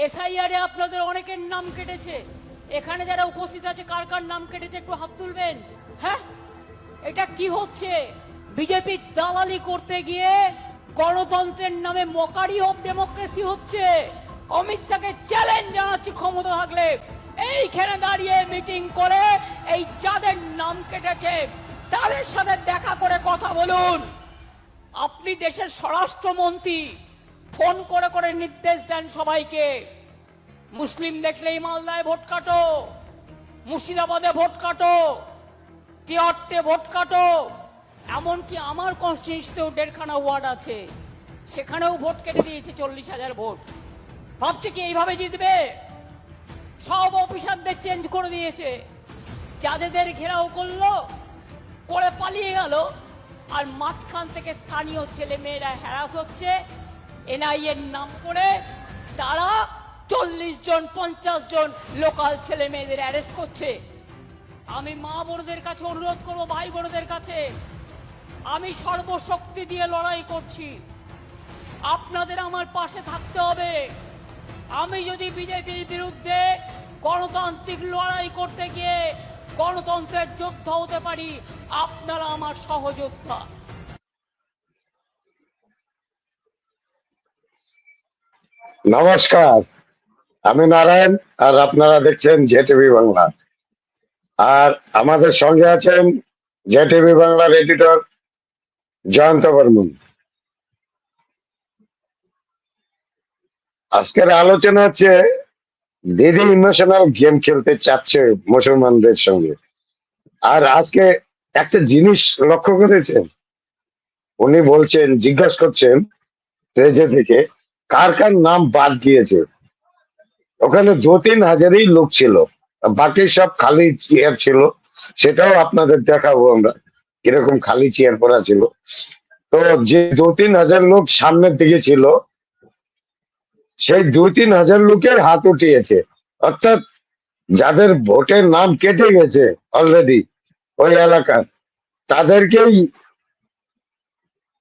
SIR এ আপনাদের অনেকের নাম কেটেছে। এখানে যারা উপস্থিত আছে কার কার নাম কেটেছে একটু হাত তুলবেন। হ্যাঁ, এটা কি হচ্ছে? বিজেপি দালালি করতে গিয়ে গণতন্ত্রের নামে মকারি অফ ডেমোক্রেসি হচ্ছে। অমিত শাহকে চ্যালেঞ্জ জানাচ্ছি, ক্ষমতা থাকলে এইখানে দাঁড়িয়ে মিটিং করে এই যাদের নাম কেটেছে তাদের সাথে দেখা করে কথা বলুন। আপনি দেশের স্বরাষ্ট্রমন্ত্রী, ফোন করে করে নির্দেশ দেন সবাইকে, মুসলিম দেখলেই মালদায় ভোট কাটো, মুর্শিদাবাদে ভোট কাটো, তিহট্টে ভোট কাটো। এমনকি আমার কনস্টিটিউন্সিতেও 1.5খানা ওয়ার্ড আছে, সেখানেও ভোট কেটে দিয়েছে 40,000 ভোট। ভাবছে কি এইভাবে জিতবে? সব অফিসারদের চেঞ্জ করে দিয়েছে, যাদের ঘেরাও করলো করে পালিয়ে গেল। আর মাঝখান থেকে স্থানীয় ছেলে মেয়েরা হ্যারাস হচ্ছে এনআইএর নাম করে। তারা 40 জন 50 জন লোকাল ছেলে মেয়েদের অ্যারেস্ট করছে। আমি মা বোনদের কাছে অনুরোধ করব, ভাই বোনদের কাছে, আমি সর্বশক্তি দিয়ে লড়াই করছি, আপনাদের আমার পাশে থাকতে হবে। আমি যদি বিজেপির বিরুদ্ধে গণতান্ত্রিক লড়াই করতে গিয়ে গণতন্ত্রের যোদ্ধা হতে পারি, আপনারা আমার সহযোদ্ধা। নমস্কার, আমি নারায়ণ আর আপনারা দেখছেন জেটিভি বাংলা। আর আমাদের সঙ্গে আছেন জেটিভি বাংলার এডিটর জয়ন্ত বর্মন। আজকের আলোচনা হচ্ছে দিদি ইমোশনাল গেম খেলতে চাচ্ছে মুসলমানদের সঙ্গে। আর আজকে একটা জিনিস লক্ষ্য করেছেন, উনি বলছেন, জিজ্ঞাসা করছেন স্টেজে থেকে কার কার নাম বাদ দিয়েছে। ওখানে 2-3 হাজারই লোক ছিল, বাকি সব খালি চেয়ার ছিল। সেটাও আপনাদের দেখাবো আমরা কিরকম খালি চেয়ার পড়া ছিল। তো যে 2-3 হাজার লোক সামনের দিকে ছিল, সেই 2-3 হাজার লোকের হাত উঠিয়েছে। অর্থাৎ যাদের ভোটের নাম কেটে গেছে অলরেডি ওই এলাকার, তাদেরকেই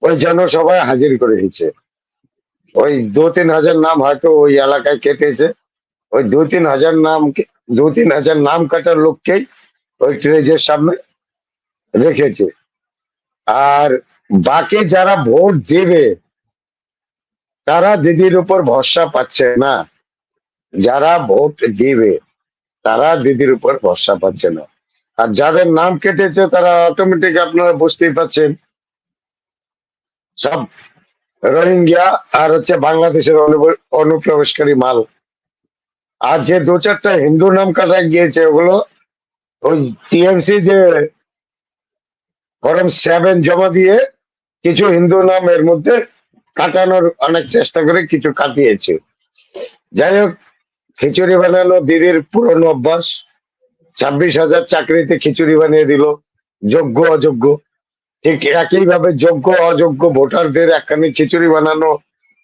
ওই জনসভায় হাজির করে দিয়েছে। ওই 2-3 হাজার নাম হয়তো ওই এলাকায় কেটেছে, ওই 2-3 হাজার নাম, 2-3 হাজার নাম কাটার লোককেই ওই স্টেজের সামনে রেখেছে। আর বাকি যারা ভোট দেবে তারা দিদির উপর ভরসা পাচ্ছে না। যারা ভোট দিবে তারা দিদির উপর ভরসা পাচ্ছে না। আর যাদের নাম কেটেছে তারা অটোমেটিক, আপনারা বুঝতেই পাচ্ছেন, সব রোহিঙ্গা আর হচ্ছে বাংলাদেশের অনুপ্রবেশকারী মাল। আর যে 2-4টা হিন্দু নাম কাটা গিয়েছে, ওগুলো ওই টিএমসি যে ফরম 7 জমা দিয়ে কিছু হিন্দু নাম এর মধ্যে কাটানোর অনেক চেষ্টা করে কিছু কাটিয়েছে। যাই হোক, খিচুড়ি বানানো দিদির পুরনো অভ্যাস। 26,000 চাকরিতে খিচুড়ি বানিয়ে দিল, যোগ্য অযোগ্য। ঠিক একইভাবে যোগ্য অযোগ্য ভোটারদের একখানি খিচুড়ি বানানো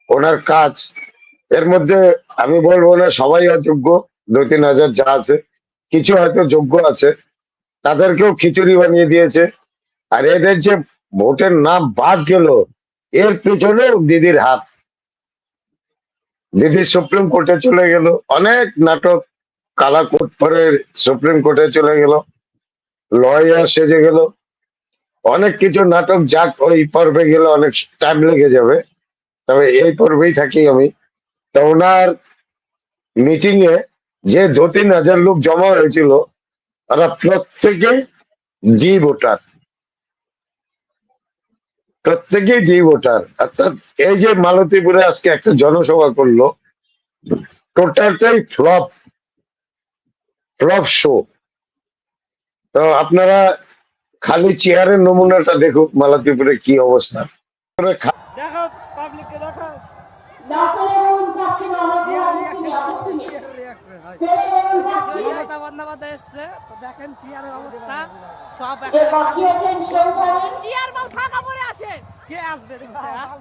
ওনার কাজ। এর মধ্যে আমি বলবো না সবাই অযোগ্য, 2-3 হাজার যা আছে, কিছু হয়তো যোগ্য আছে, তাদেরকেও খিচুড়ি বানিয়ে দিয়েছে। আর এদের যে ভোটের নাম বাদ গেল, এর পিছনেও দিদির হাত। দিদি সুপ্রিম কোর্টে চলে গেল, অনেক নাটক, কালা কোট পরে সুপ্রিম কোর্টে চলে গেল, লয়ার সেজে গেল, অনেক কিছু নাটক। যাক, ওই পর্বে গেলে অনেক টাইম লেগে যাবে, তবে এই পর্বেই থাকি আমি। তো ওনার মিটিং এ যে 2-3 হাজার লোক জমা হয়েছিল, তারা প্রত্যেকেই জি ভোটার, প্রত্যেকেই জি ভোটার। অর্থাৎ এই যে মালতীপুরে আজকে একটা জনসভা করলো, টোটালটাই ফ্লপ, ফ্লপ শো। তো আপনারা খালি চেয়ারের নমুনাটা দেখুন, মালতীপুরে কি অবস্থা। দেখো পাবলিককে দেখো মমতা বন্দ্যোপাধ্যায় এসছে, তো দেখেন চেয়ারের অবস্থা সব চেয়ার মাল ফাঁকা পড়ে আছে। কে আসবে দেখতে আসেন,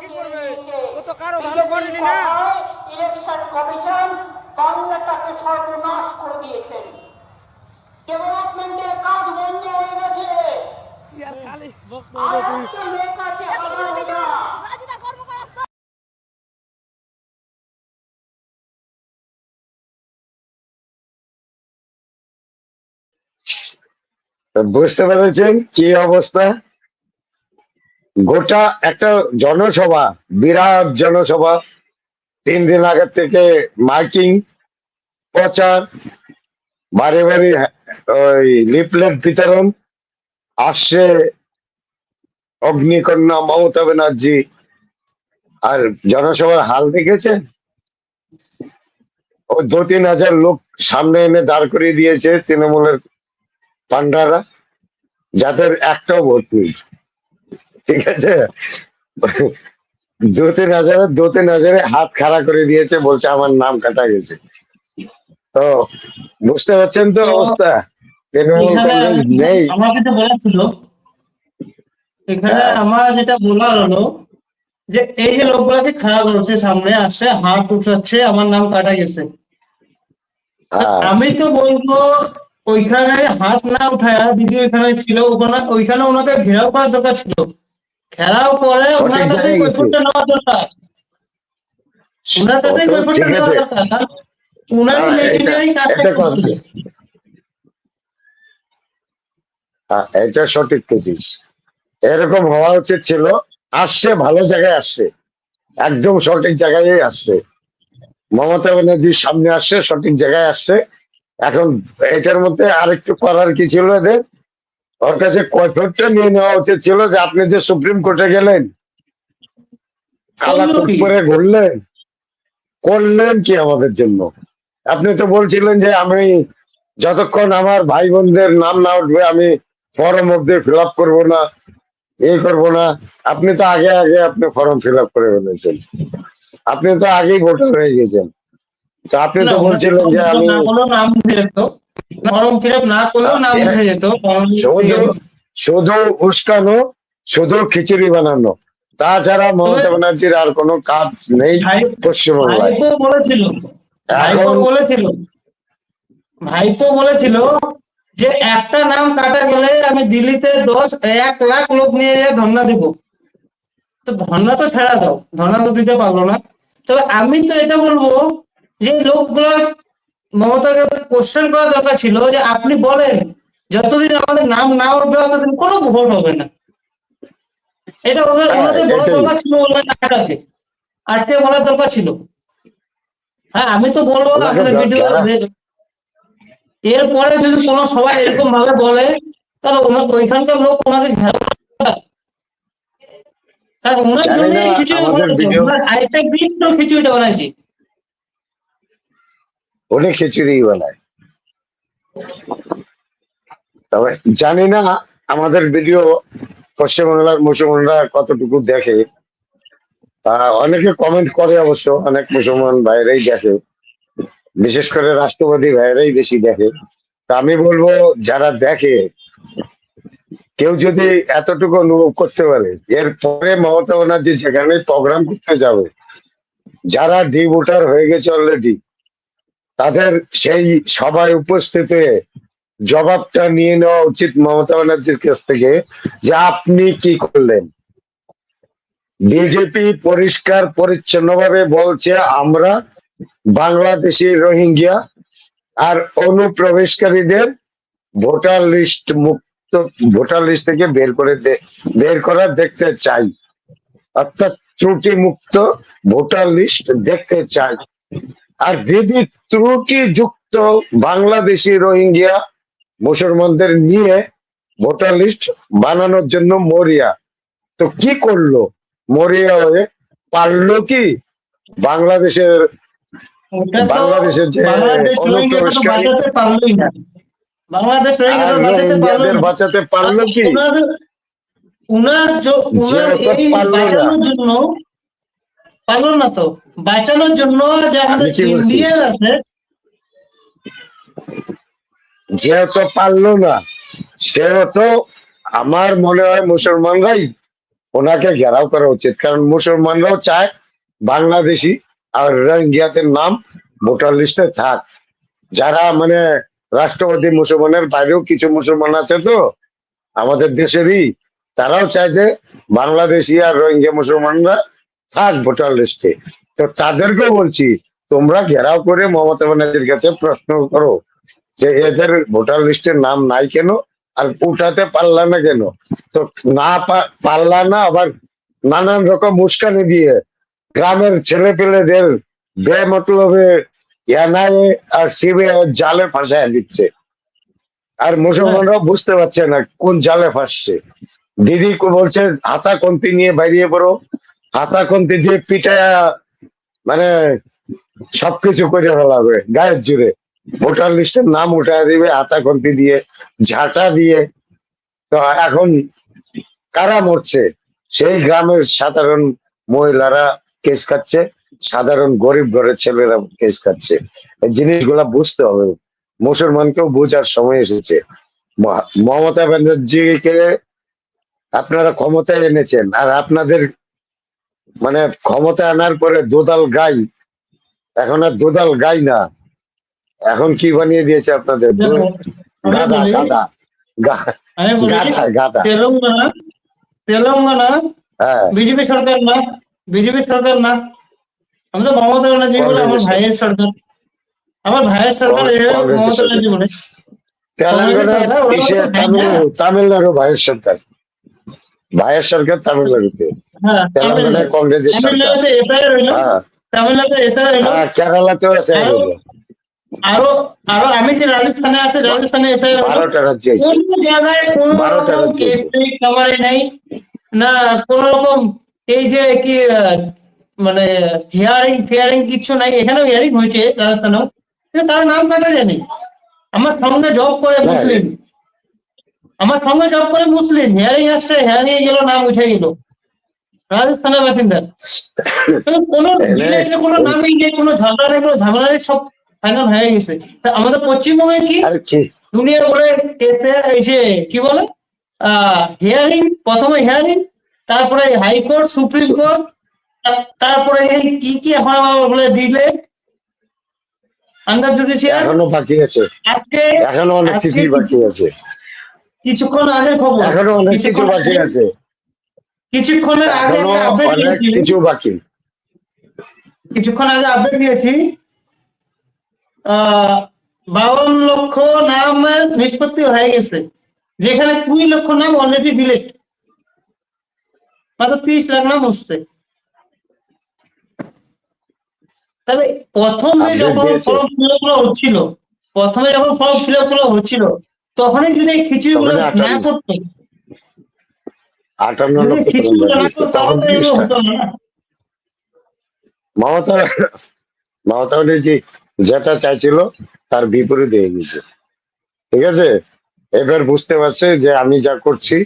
কি করবে? ও তো কারো ভালো করেনি না। ইলেকশন কমিশন বাংলাটাকে সর্বনাশ করে দিয়েছেন। চেয়ার খালি তো বুঝতে পেরেছেন কি অবস্থা? গোটা একটা জনসভা, বিরাট জনসভা, 3 দিন আগে থেকে মাইকিং, প্রচার, বাড়ি বাড়ি ওই লিফলেট বিতরণ, আসছে অগ্নিকন্যা মমতা ব্যানার্জি। আর জনসভার হাল দেখেছেন? ও 2-3 হাজার লোক সামনে এনে দাঁড় করিয়ে দিয়েছে তৃণমূলের পান্ডারা, যাদের একটাও ভোট নেই। ঠিক আছে, 2-3 হাজারে হাত খাড়া করে দিয়েছে, বলছে আমার নাম কাটা গেছে। তো বুঝতে পারছেন তো তো অবস্থা? তৃণমূল এখানে কংগ্রেস নেই। আমার যেটা বলার ছিল, এখানে হ্যাঁ, আমার যেটা বলার হলো যে এই যে লোকগুলাকে খাড়া করছে, সামনে আসছে, হাত উঠাচ্ছে, আমার নাম কাটা গেছে। তা হ্যাঁ, আমি তো বলবো ওইখানে হাত না উঠায় দিদি ওইখানে ছিল, ওইখানে ওনাকে ঘেরাও করার দরকার ছিল। ঘেরাও করে ওনার সঠিক কাছে জায়গায় গেছে। কৈফিয়তটা নেওয়া দরকার। ওনার ও কাছে তো কৈফিয়তটা ঠিক নেওয়া আছে। দরকার, কারণ উনারই এটা মেশিনারি কাজটা এটা করছিল। এটা সঠিক কেছিস। এরকম হওয়া উচিত ছিল। আসছে ভালো জায়গায়, আসছে একদম সঠিক জায়গায় আসছে। মমতা ব্যানার্জির সামনে আসছে, সঠিক জায়গায় আসছে। এখন এটার মধ্যে আরেকটু করার কি ছিল এদের? ওর কাছে কৈফিয়তটা নিয়ে নেওয়া উচিত ছিল যে আপনি যে সুপ্রিম কোর্টে গেলেন, কালা করলো কোট কি? পরে ঘুরলেন, করলেন কি আমাদের জন্য? আপনি তো বলছিলেন যে আমি যতক্ষণ আমার ভাই বোনদের নাম না উঠবে আমি ফর্ম অব্দি ফিল আপ করবো না, করবো না। আপনি তো আগে আগে আপনি ফর্ম ফিল আপ করে ফেলেছেন, আপনি তো আগেই ভোটার হয়ে গেছেন। তো আপনি না, তো ওনাকে বলছিলেন ফর্ম যে ফিল আপ আমি না করলেও নাম উঠে যেত। ফর্ম ফিল আপ না করলেও নাম এ- উঠে যেত, কারণ শুধু শুধু উস্কানো, শুধু খিচুড়ি বানানো, তাছাড়া তবে মমতা ব্যানার্জির আর কোনো কাজ নেই ভাই পশ্চিমবাংলায় ভাইপো বলেছিল ভাইপো এখন। বলেছিল ভাইপো বলেছিল যে একটা নাম কাটা গেলে আমি দিল্লিতে 1 লাখ লোক নিয়ে ধর্ণা দিব। তো ধর্ণা তো ছেড়া দাও, ধর্ণা তো দিতে পারলো না। তবে আমি তো এটা বলবো যে লোকগুলো মমতাকে কোশ্চেন করা দরকার ছিল যে আপনি বলেন যতদিন আমাদের নাম না উঠবে ততদিন কোনো ভোট হবে না। এটা হ্যাঁ, ওনাদের বলার এটাই। দরকার ছিল, ওনাকে আটকে আটকে বলার দরকার ছিল। হ্যাঁ, আমি তো বলবো ওনাকে আপনার ভিডিও যারা এরপরে যদি কোনো সবাই এরকম ভাবে বলে, তাহলে ওনাকে ওইখানকার লোক ওনাকে ঘেরাও করে। কারণ ওনার জানি জন্য না খিচুড়ি আমাদের বানাচ্ছে, ভিডিও, ওনার আরেকটা দিন তো খিচুড়িটা বানাইছি। উনি খিচুড়ি বানায়। তবে জানি না আমাদের ভিডিও পশ্চিমবাংলার মুসলমানরা কতটুকু দেখে। অনেকে কমেন্ট করে, অবশ্য অনেক মুসলমান ভাইরাই দেখে, বিশেষ করে রাষ্ট্রবাদী ভাইরাই বেশি দেখে। তা আমি বলবো যারা দেখে, কেউ যদি এতটুকু অনুভব করতে পারে, এরপরে মমতা ব্যানার্জি যেখানে প্রোগ্রাম করতে যাবে, যারা ডি ভোটার হয়ে গেছে অলরেডি, তাদের সেই সভায় উপস্থিত হয়ে জবাবটা নিয়ে নেওয়া উচিত মমতা ব্যানার্জির কাছ থেকে, যে আপনি কি করলেন। বিজেপি পরিষ্কার পরিচ্ছন্ন ভাবে বলছে আমরা বাংলাদেশি রোহিঙ্গা আর অনুপ্রবেশকারীদের ভোটার লিস্ট মুক্ত, ভোটার লিস্ট থেকে বের করা দেখতে চাই, অর্থাৎ ত্রুটি মুক্ত ভোটার লিস্ট দেখতে চাই। আর যদি ত্রুটি যুক্ত বাংলাদেশি রোহিঙ্গা মুসলমানদের নিয়ে ভোটার লিস্ট বানানোর জন্য মরিয়া, তো কি করলো? মরিয়া হয়ে পারলো কি বাংলাদেশের, ওটা তো বাংলাদেশের যে বাংলাদেশ রোহিঙ্গাটা তো অনুপ্রবেশকারী বাঁচাতে পারলোই না। বাংলাদেশ আর রোহিঙ্গাটা তো বাঁচাতে পারলোই রোহিঙ্গাদের না। বাঁচাতে আর পারলো কি? উনার উনার যেহেতু এই পারলো না। বাঁচানোর জন্য পারলো না, তো বাঁচানোর জন্য যে আমি আমাদের কি বলছি, ইন্ডিয়ান আছে। যেহেতু পারলো না, সেহেতু আমার মনে হয় মুসলমানরাই ওনাকে ঘেরাও করা উচিত। কারণ মুসলমানরাও চায় বাংলাদেশি আর রোহিঙ্গাদের নাম ভোটার লিস্টে থাক। যারা মানে রাষ্ট্রবাদী মুসলমানের বাইরেও কিছু মুসলমান আছে, তো আমাদের দেশেরই, তারাও চায় যে বাংলাদেশি আর রোহিঙ্গা মুসলমানরা থাক ভোটার লিস্টে। তো তাদেরকেও বলছি, তোমরা ঘেরাও করে মমতা ব্যানার্জির কাছে প্রশ্ন করো যে এদের ভোটার লিস্টের নাম নাই কেন, আর উঠাতে পারলা না কেন। তো না পারলা না, আবার নানান রকম উস্কানি দিয়ে গ্রামের ছেলে পেলেদের বেমতলবে এনআইএ আর সিবিআই জালে ফাঁসায় দিচ্ছে, আর হ্যাঁ, মুসলমানরাও বুঝতে পারছে না কোন জালে ফাঁসছে। দিদি বলছে হাতা কন্তি নিয়ে বেরিয়ে পড়ো, হাতা কন্তি দিয়ে পিটায়া মানে সবকিছু করে ফেলাবে গায়ের জুড়ে, ভোটার লিস্টের নাম উঠায় দিবে হাতা কন্তি দিয়ে, ঝাঁটা দিয়ে। তো এখন কারা মরছে? সেই গ্রামের সাধারণ মহিলারা কেস খাচ্ছে, সাধারণ গরিব ঘরের ছেলেরা কেস খাচ্ছে। এই জিনিসগুলা বুঝতে হবে, মুসলমানকেও বোঝার সময় এসেছে। মমতা ব্যানার্জিকে আপনারা ক্ষমতায় এনেছেন, আর আপনাদের মানে ক্ষমতা আনার পরে দোদাল গাই, এখন আর দোদাল গাই না, এখন কি বানিয়ে দিয়েছে আপনাদের? দেখো, আমি গাধা বলি গাধা আমি বলি গাধা গাধা। তেলেঙ্গানা তেলেঙ্গানা হ্যাঁ, বিজেপি সরকার না, বিজেপি সরকার না। আমি তো মমতা ব্যানার্জি বলে আমার কংগ্রেসের ভাইয়ের সরকার, আমার ভাইয়ের সরকার কংগ্রেসের মমতা সরকার, ব্যানার্জি বলে কংগ্রেসের তেলেঙ্গানা সরকার, ওরা ইসে তো ভাই না। তামিলনাড়ু ভাইয়ের সরকার, ভাইয়ের সরকার তামিলনাড়ুতে, হ্যাঁ, তেলেঙ্গানায় কংগ্রেসের সরকার। তামিলনাড়ুতে এসআই হইলো, হ্যাঁ তামিলনাড়ুতে এসআই হইলো। হ্যাঁ, কেরালাতেও আছে আরো আরো আরো আমি যে রাজস্থানে আছে, রাজস্থানে এসআই হইলো। 12টা রাজ্যে আছে, কোন জায়গায় কোন 12টা রকম রাজ্যে কেস আছে। নেই, খাবারে নেই না, কোন রকম এই যে কি মানে হিয়ারিং ফিয়ারিং কিছু নাই। এখানেও হিয়ারিং হয়েছে রাজস্থানেও, কিন্তু তার নাম কাটা যায়নি। আমার সঙ্গে জব করে না মুসলিম, আমার সঙ্গে জব করে মুসলিম, হিয়ারিং আসছে, হিয়ারিং গেল, নাম উঠে গেল রাজস্থানের বাসিন্দা। কোনো এনে ডিলেটে কোনো নামই নেই, কোনো ঝগড়া নেই, কোনো ঝামেলা নেই, সব ফাইনাল হয়ে গেছে। তা আমাদের পশ্চিমবঙ্গে কি আর কি দুনিয়ার বলে এসে এই যে কি বলে হিয়ারিং, প্রথমে হিয়ারিং, তারপরে হাইকোর্ট, সুপ্রিম কোর্ট, তারপরে এই কি কি এখন আবার বলে ডিলে, আন্ডার জুডিশিয়াল। এখনো বাকি আছে, আজকে এখনো অনেক আজকে কিছুই বাকি আছে, কিছুক্ষণ আগের খবর, এখনো অনেক কিছু কিছুক্ষণ বাকি আগে আছে, কিছুক্ষণ আগে এখনো একটা আপডেট অনেক দিয়েছি, কিছু বাকি। কিছুক্ষণ আগে আপডেট দিয়েছি 52 লক্ষ নামের নিষ্পত্তি হয়ে গেছে, যেখানে 20 লক্ষ নাম অলরেডি ডিলেট, মাত্র 30 লাখ নাম হচ্ছে। তাহলে প্রথমে আপডেট যখন দিয়েছে, ফর্ম ফিল আপ গুলো হচ্ছিল, প্রথমে যখন ফর্ম ফিল আপ গুলো হচ্ছিল, তখনই যদি এই খিচুড়ি গুলো তখন না করতো, 58 যদি লক্ষ খিচুড়ি তরুণ গুলো না দিয়েছে, করতো, তখন তাহলে তো এগুলো 30টা। হতো না। মমতা মমতা ব্যানার্জি যেটা চাইছিল তার বিপরীত হয়ে গেছে, ঠিক আছে। এবার বুঝতে পারছে যে আমি যা করছি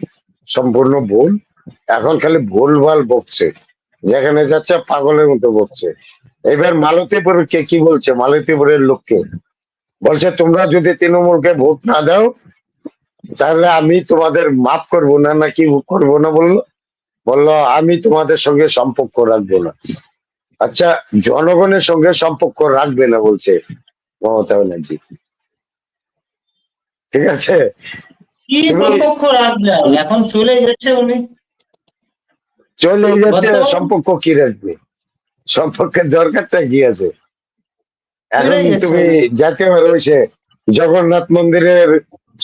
সম্পূর্ণ ভুল, এখন খালি ভুলভাল বকছে, যেখানে যাচ্ছে পাগলের মতো বকছে। এবার মালতীপুর কে কি বলছে, মালতীপুরের লোককে বলছে তোমরা যদি তৃণমূলকে ভোট না দাও তাহলে আমি তোমাদের মাফ করব না, নাকি করবো না বললো, বললো আমি তোমাদের সঙ্গে সম্পর্ক রাখবো না। আচ্ছা, জনগণের সঙ্গে সম্পর্ক রাখবে না বলছে মমতা ব্যানার্জি, ঠিক আছে। কি তুমি সম্পর্ক রাখবে? এখন চলে গেছে উনি, চলে যাচ্ছে, বর্তমান সম্পর্ক কি রাখবে? সম্পর্কের দরকারটা কি আছে? এখন চলে গেছে তুমি উনি। যেতে পারো সে জগন্নাথ মন্দিরের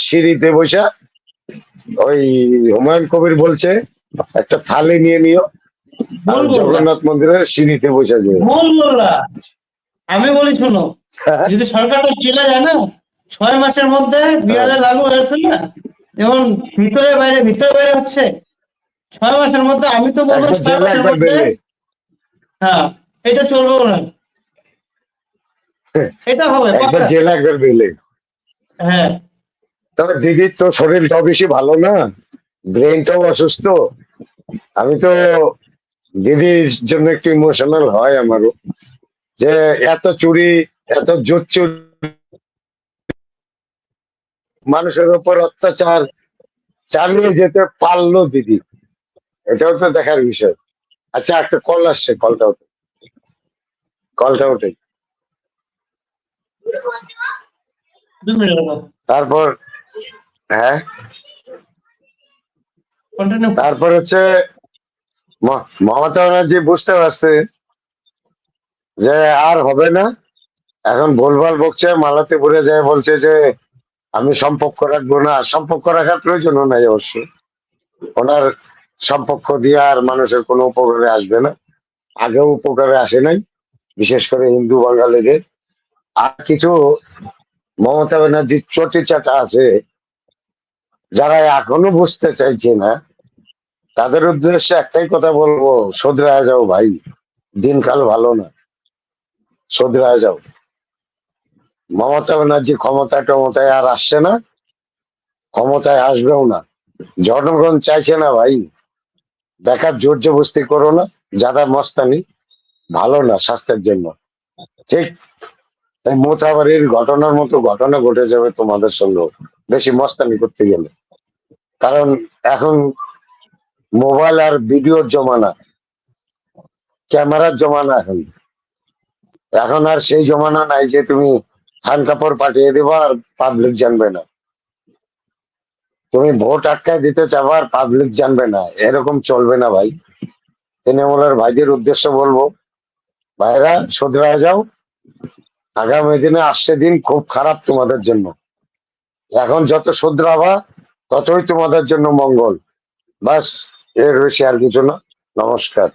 সিঁড়িতে বসা, ওই হুমায়ুন কবির বলছে একটা থালি নিয়ে নিও, আর ভুল বললা, জগন্নাথ মন্দিরের সিঁড়িতে বসে যে ভুল বললা। আমি বলি শোনো, যদি সরকারটা চলে যায় না, 6 মাসের মধ্যে বিহারে লাগু হয়েছে না, যেমন ভিতরে বাইরে ভিতরে বাইরে হচ্ছে, 6 মাসের মধ্যে, আমি তো বলবো একবার 6 জেলে মাসের একবার মধ্যে। বেলে, হ্যাঁ, এটা চলবে না, এটা হবে একবার পাক্কা। জেলে একবার বেলে। হ্যাঁ, তবে দিদির তো শরীরটাও বেশি ভালো না, ব্রেনটাও অসুস্থ। আমি তো দিদির জন্য একটু ইমোশনাল হয় আমারও, যে এত চুরি, এত জোর চুরি, মানুষের উপর অত্যাচার চালিয়ে যেতে পারলো দিদি, এটাও তো দেখার বিষয়। আচ্ছা, একটা কল আসছে, কলটা ওঠে। 2 মিনিট। তারপর হ্যাঁ, কন্টিনিউ। তারপর হচ্ছে মমতা ব্যানার্জি বুঝতে পারছে যে আর হবে না, এখন ভুলভাল বকছে, মালাতে যায় বলছে যে আমি সম্পর্ক রাখবো না। সম্পর্ক রাখার প্রয়োজনও নাই অবশ্য, ওনার সম্পর্ক দিয়ে আর মানুষের কোনো উপকারে আসবে না, আগেও উপকারে আসে নাই, বিশেষ করে হিন্দু বাঙালিদের। আর কিছু মমতা ব্যানার্জির চটি চাটা আছে যারা এখনো বুঝতে চাইছে না, তাদের উদ্দেশ্যে একটাই কথা বলবো, শোধরায় যাও ভাই, দিনকাল ভালো না, শোধরায় যাও। মমতা ব্যানার্জি ক্ষমতায় আর আসছে না, ক্ষমতায় আসবেও না। জনগণ চাইছে না ভাই, দেখার জোর জবস্তি করো না, যাদা মস্তানি ভালো না স্বাস্থ্যের জন্য। ঠিক তাই মোথাবাড়ির ঘটনার মতো ঘটনা ঘটে যাবে তোমাদের সঙ্গে বেশি মস্তানি করতে গেলে। কারণ এখন মোবাইল আর ভিডিওর জমানা, ক্যামেরার জমানা। এখন এখন আর সেই জমানা নাই যে তুমি থান কাপড় পাঠিয়ে দেবা আর পাবলিক জানবে না, তুমি ভোট আটকায় দিতে চাবা আর পাবলিক জানবে না, এরকম চলবে না ভাই। তৃণমূলের ভাইদের উদ্দেশ্য বলবো, ভাইরা শোধরায় যাও, আগামী দিনে আসছে দিন খুব খারাপ তোমাদের জন্য। এখন যত শোধরাবা ততই তোমাদের জন্য মঙ্গল। বাস, এর বেশি আর কিছু না। নমস্কার।